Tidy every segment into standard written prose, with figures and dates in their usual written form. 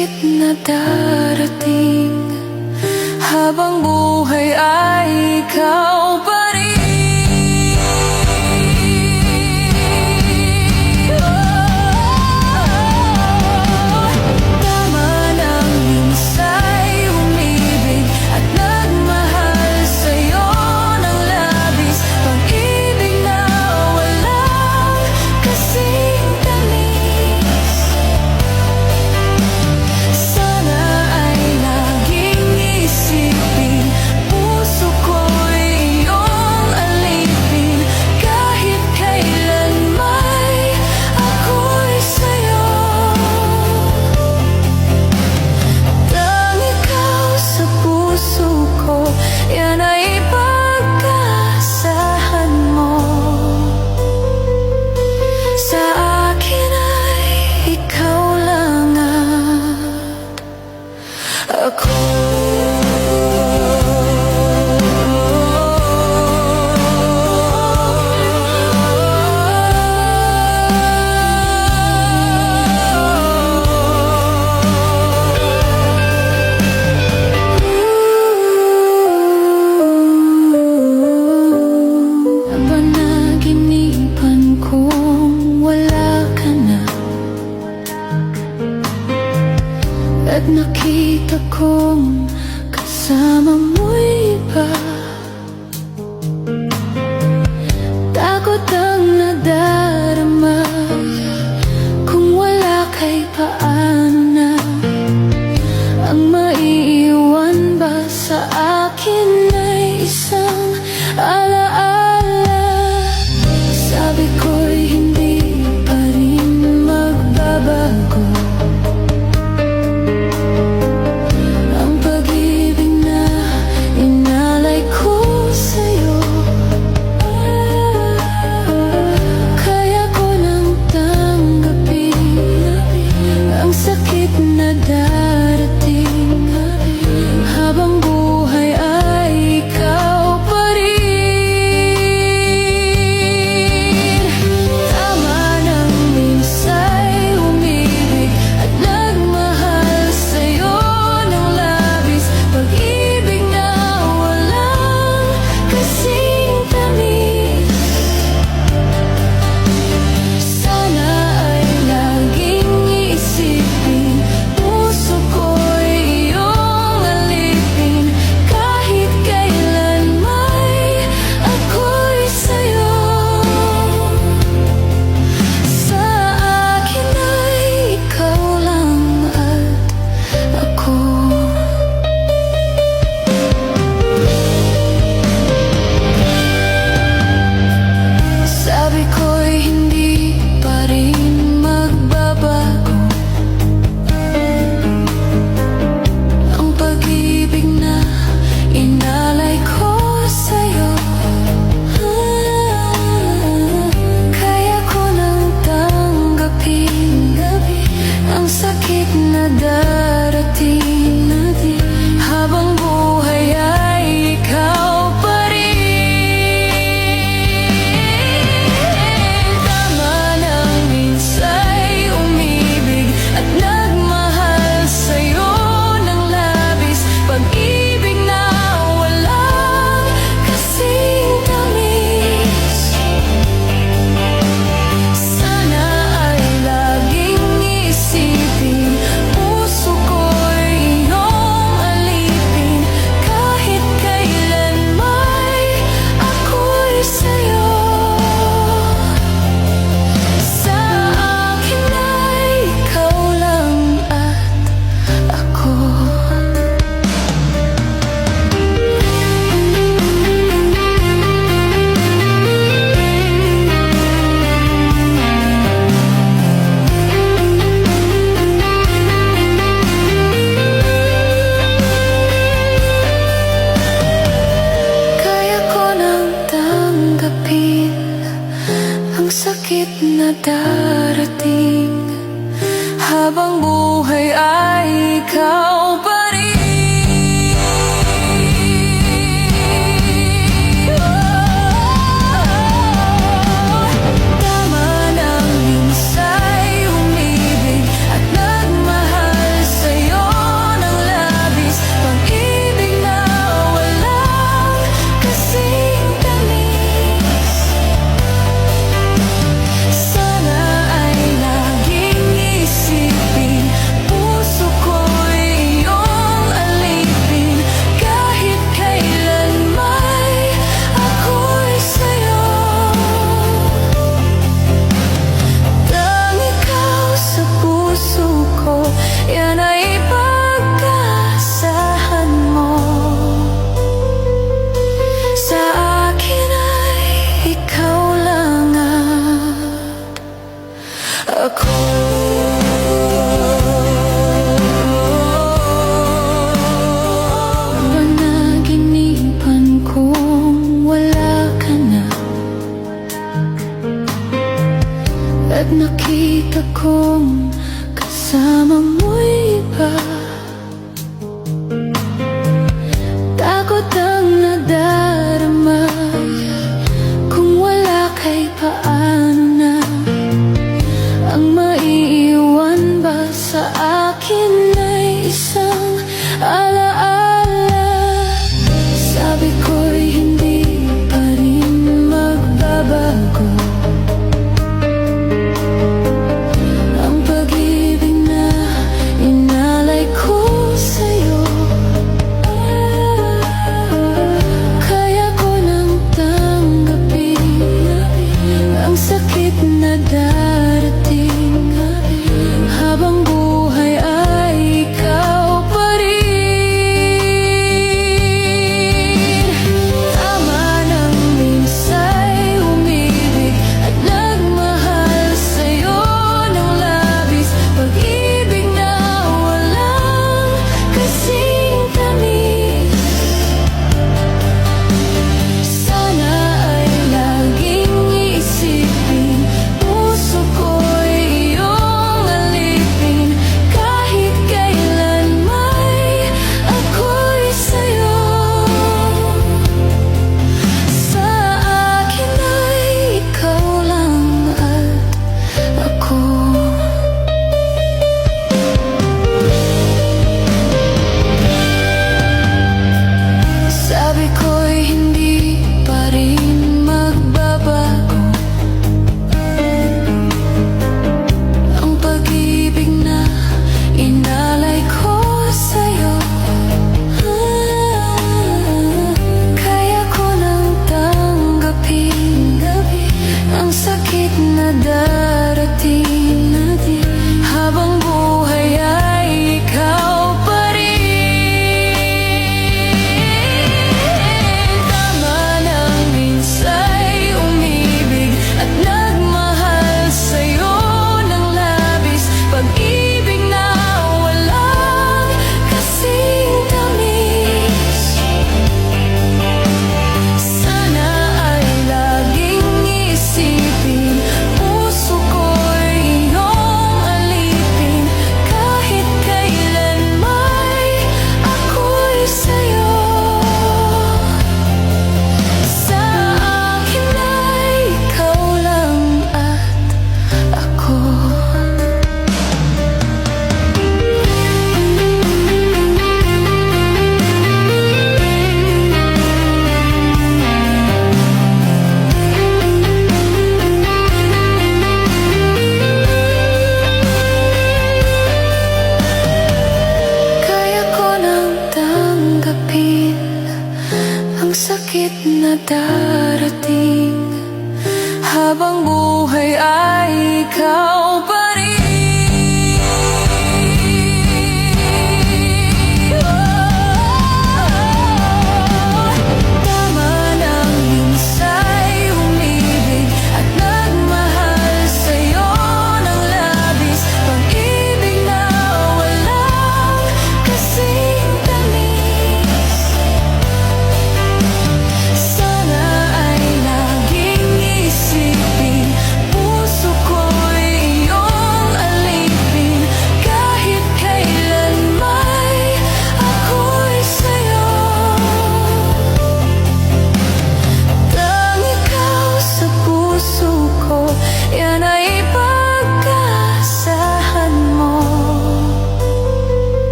sakit na darating habang buhay ay ikaw pa rin. Tama nang minsa'y umibig at nagmahal sa'yo ng labis, pag-ibig na walang kasing tamis. Sana ay laging isipin, puso ko'y iyong alipin, kahit kailan may ako'y sa'yo. Tang ikaw sa puso ko, yan ay pagkaasahan mo. Sa akin ay ikaw lang at ako. Napanaginipan kong wala ka na, at nakita kong kasama mo'y iba. Takot ang nadarama, kung wala kay paano na ang maiiwan ba sa akin ay isang alaala. Sabi ko'y hindi pa rin magbabago ang pag-ibig na inalay ko sa'yo. Kaya ko nang tanggapin ang sakit na darating habang buhay ay ikaw pa rin. Tama nang minsa'y umibig at nagmahal sa'yo ng labis, pag-ibig na walang kasing tamis. Sana ay laging isipin, puso ko'y iyong alipin, kahit kailan may ako'y sa'yo. Sa akin ay ikaw lang at ako. Sabi ko'y hindi pa rin magbabago ang pag-ibig na inalay ko sa'yo. Kaya ko nang tanggapin ang sakit na darating habang buhay ay ikaw pa rin. Tama nang minsa'y umibig at nagmahal sa'yo ng labis, pag-ibig na walang kasing tamis. Sana ay laging isipin, puso ko'y iyong alipin, kahit kailan may ako'y sa'yo. Sa akin ay ikaw lang at ako. Kaya ko nang tanggapin ang sakit na darating habang buhay ay ikaw pa rin. Tama nang minsa'y umibig at nagmahal sa'yo.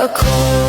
Ako